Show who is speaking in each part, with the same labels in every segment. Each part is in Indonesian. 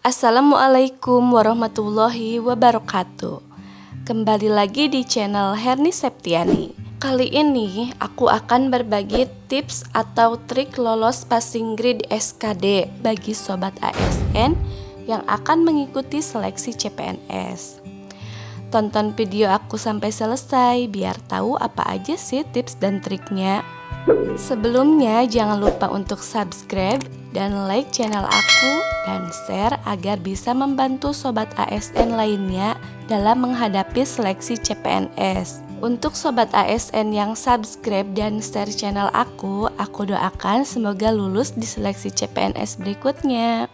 Speaker 1: Assalamualaikum warahmatullahi wabarakatuh. Kembali lagi di channel Herni Septiani. Kali ini aku akan berbagi tips atau trik lolos passing grade SKD bagi sobat ASN yang akan mengikuti seleksi CPNS. Tonton video aku sampai selesai biar tahu apa aja sih tips dan triknya. Sebelumnya jangan lupa untuk subscribe dan like channel aku dan share agar bisa membantu sobat ASN lainnya dalam menghadapi seleksi CPNS. Untuk sobat ASN yang subscribe dan share channel aku doakan semoga lulus di seleksi CPNS berikutnya.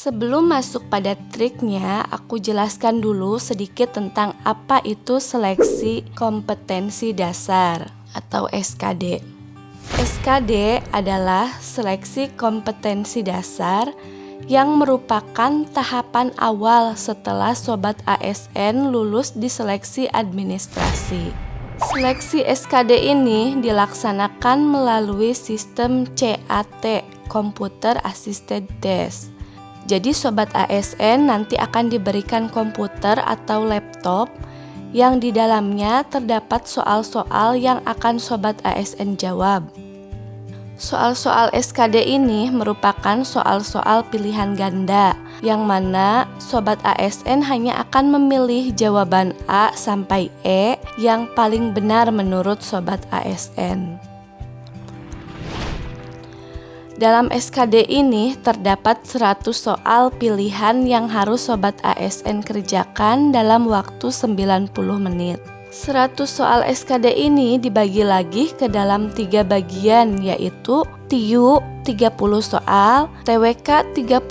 Speaker 1: Sebelum masuk pada triknya, aku jelaskan dulu sedikit tentang apa itu seleksi kompetensi dasar atau SKD. SKD adalah seleksi kompetensi dasar yang merupakan tahapan awal setelah sobat ASN lulus di seleksi administrasi. Seleksi SKD ini dilaksanakan melalui sistem CAT, Computer Assisted Test. Jadi sobat ASN nanti akan diberikan komputer atau laptop yang di dalamnya terdapat soal-soal yang akan sobat ASN jawab. Soal-soal SKD ini merupakan soal-soal pilihan ganda yang mana sobat ASN hanya akan memilih jawaban A sampai E yang paling benar menurut sobat ASN. Dalam SKD ini terdapat 100 soal pilihan yang harus sobat ASN kerjakan dalam waktu 90 menit. 100 soal SKD ini dibagi lagi ke dalam 3 bagian, yaitu TIU 30 soal, TWK 35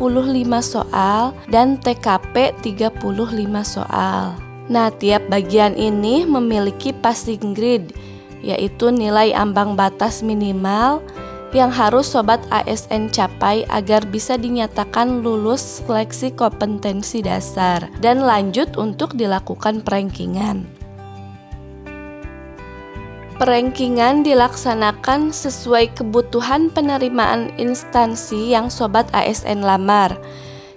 Speaker 1: soal, dan TKP 35 soal. Nah, tiap bagian ini memiliki passing grade, yaitu nilai ambang batas minimal yang harus sobat ASN capai agar bisa dinyatakan lulus seleksi kompetensi dasar dan lanjut untuk dilakukan perankingan. Perankingan dilaksanakan sesuai kebutuhan penerimaan instansi yang sobat ASN lamar.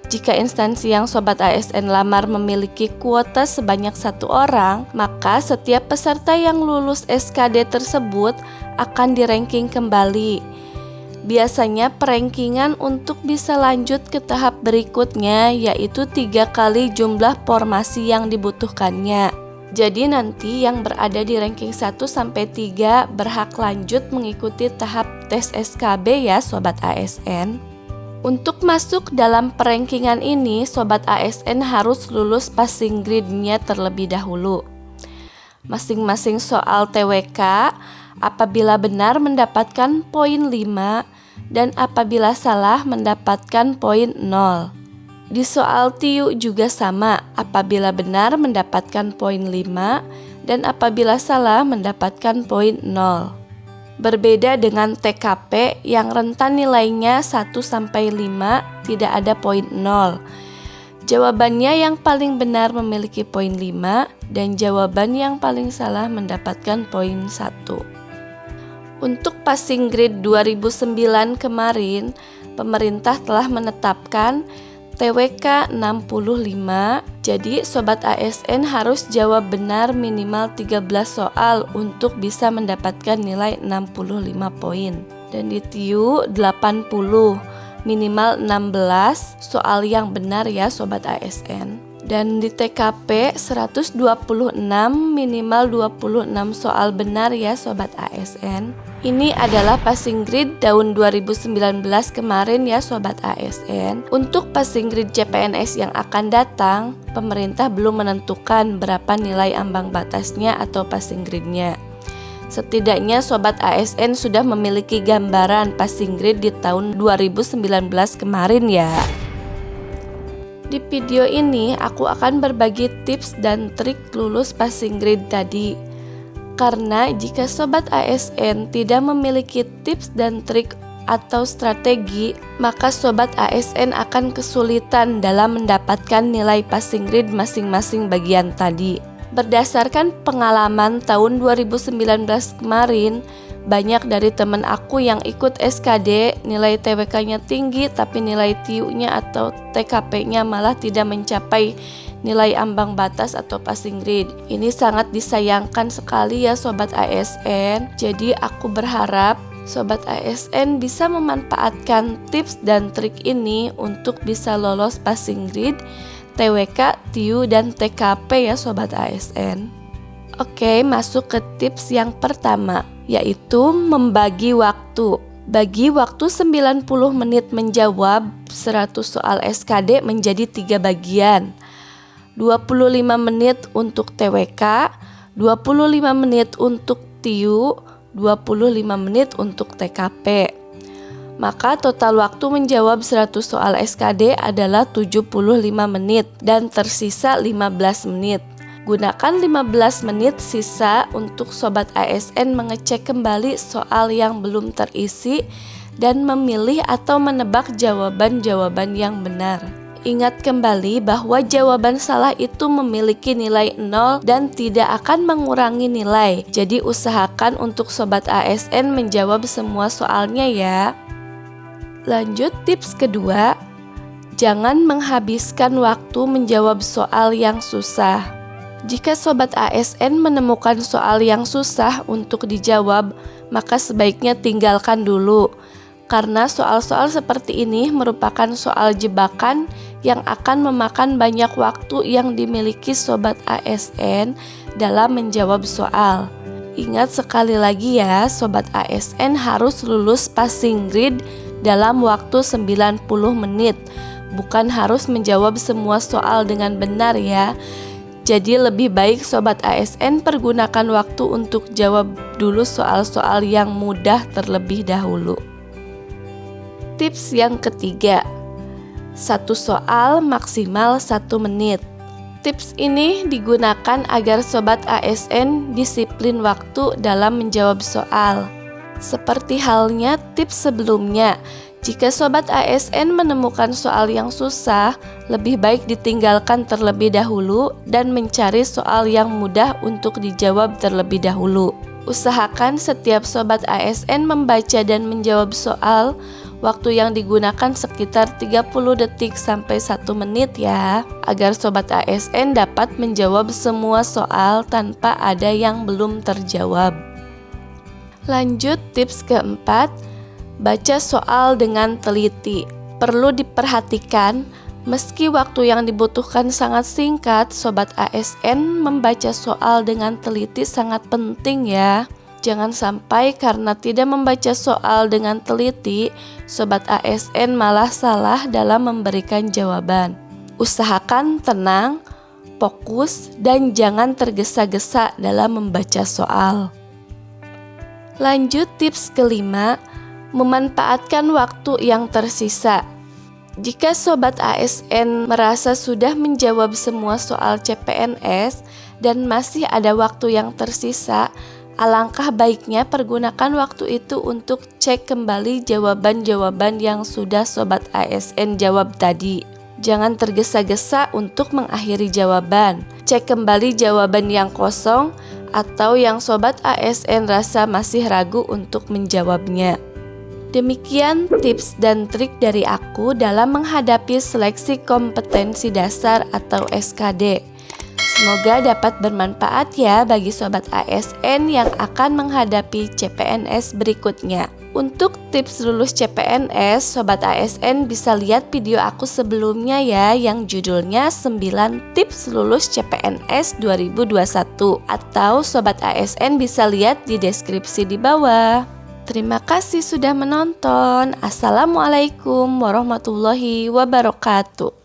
Speaker 1: Jika instansi yang sobat ASN lamar memiliki kuota sebanyak 1 orang, maka setiap peserta yang lulus SKD tersebut akan diranking kembali. Biasanya perankingan untuk bisa lanjut ke tahap berikutnya yaitu 3 kali jumlah formasi yang dibutuhkannya. Jadi nanti yang berada di ranking 1 sampai 3 berhak lanjut mengikuti tahap tes SKB ya sobat ASN. Untuk masuk dalam perankingan ini, sobat ASN harus lulus passing grade-nya terlebih dahulu. Masing-masing soal TWK apabila benar mendapatkan poin 5 dan apabila salah mendapatkan poin 0. Di soal TIU juga sama, apabila benar mendapatkan poin 5 dan apabila salah mendapatkan poin 0. Berbeda dengan TKP yang rentan nilainya 1 sampai 5 tidak ada poin 0. Jawabannya yang paling benar memiliki poin 5 dan jawaban yang paling salah mendapatkan poin 1. Untuk passing grade 2009 kemarin, pemerintah telah menetapkan TWK 65, jadi sobat ASN harus jawab benar minimal 13 soal untuk bisa mendapatkan nilai 65 poin. Dan di TIU 80, minimal 16 soal yang benar ya sobat ASN. Dan di TKP 126 minimal 26 soal benar ya sobat ASN. Ini adalah passing grade tahun 2019 kemarin ya sobat ASN. Untuk passing grade CPNS yang akan datang, pemerintah belum menentukan berapa nilai ambang batasnya atau passing grade-nya. Setidaknya sobat ASN sudah memiliki gambaran passing grade di tahun 2019 kemarin ya. Di video ini aku akan berbagi tips dan trik lulus passing grade tadi. Karena jika sobat ASN tidak memiliki tips dan trik atau strategi, maka Sobat ASN akan kesulitan dalam mendapatkan nilai passing grade masing-masing bagian tadi. Berdasarkan pengalaman tahun 2019 kemarin, banyak dari teman aku yang ikut SKD nilai TWK-nya tinggi tapi nilai TIU-nya atau TKP-nya malah tidak mencapai nilai ambang batas atau passing grade. Ini sangat disayangkan sekali ya Sobat ASN. Jadi aku berharap Sobat ASN bisa memanfaatkan tips dan trik ini untuk bisa lolos passing grade, TWK, TIU, dan TKP ya Sobat ASN. Oke, masuk ke tips yang pertama, yaitu membagi waktu. Bagi waktu 90 menit menjawab 100 soal SKD menjadi 3 bagian. 25 menit untuk TWK, 25 menit untuk TIU, 25 menit untuk TKP. Maka total waktu menjawab 100 soal SKD adalah 75 menit dan tersisa 15 menit. Gunakan 15 menit sisa untuk Sobat ASN mengecek kembali soal yang belum terisi dan memilih atau menebak jawaban-jawaban yang benar. Ingat kembali bahwa jawaban salah itu memiliki nilai 0 dan tidak akan mengurangi nilai. Jadi usahakan untuk Sobat ASN menjawab semua soalnya ya. Lanjut tips kedua, jangan menghabiskan waktu menjawab soal yang susah. Jika Sobat ASN menemukan soal yang susah untuk dijawab, maka sebaiknya tinggalkan dulu. Karena soal-soal seperti ini merupakan soal jebakan yang akan memakan banyak waktu yang dimiliki Sobat ASN dalam menjawab soal. Ingat sekali lagi ya, Sobat ASN harus lulus passing grade dalam waktu 90 menit. Bukan harus menjawab semua soal dengan benar ya. Jadi lebih baik Sobat ASN pergunakan waktu untuk jawab dulu soal-soal yang mudah terlebih dahulu. Tips yang ketiga, satu soal maksimal 1 menit. Tips ini digunakan agar Sobat ASN disiplin waktu dalam menjawab soal. Seperti halnya tips sebelumnya, jika Sobat ASN menemukan soal yang susah, lebih baik ditinggalkan terlebih dahulu dan mencari soal yang mudah untuk dijawab terlebih dahulu. Usahakan setiap Sobat ASN membaca dan menjawab soal, waktu yang digunakan sekitar 30 detik sampai 1 menit ya, agar Sobat ASN dapat menjawab semua soal tanpa ada yang belum terjawab. Lanjut tips keempat, baca soal dengan teliti. Perlu diperhatikan, meski waktu yang dibutuhkan sangat singkat, Sobat ASN membaca soal dengan teliti sangat penting ya. Jangan sampai karena tidak membaca soal dengan teliti, Sobat ASN malah salah dalam memberikan jawaban. Usahakan tenang, fokus, dan jangan tergesa-gesa dalam membaca soal. Lanjut tips kelima, memanfaatkan waktu yang tersisa. Jika Sobat ASN merasa sudah menjawab semua soal CPNS dan masih ada waktu yang tersisa, alangkah baiknya pergunakan waktu itu untuk cek kembali jawaban-jawaban yang sudah Sobat ASN jawab tadi. Jangan tergesa-gesa untuk mengakhiri jawaban. Cek kembali jawaban yang kosong atau yang Sobat ASN rasa masih ragu untuk menjawabnya. Demikian tips dan trik dari aku dalam menghadapi seleksi kompetensi dasar atau SKD. Semoga dapat bermanfaat ya bagi Sobat ASN yang akan menghadapi CPNS berikutnya. Untuk tips lulus CPNS, Sobat ASN bisa lihat video aku sebelumnya ya yang judulnya 9 tips lulus CPNS 2021, atau Sobat ASN bisa lihat di deskripsi di bawah. Terima kasih sudah menonton. Assalamualaikum warahmatullahi wabarakatuh.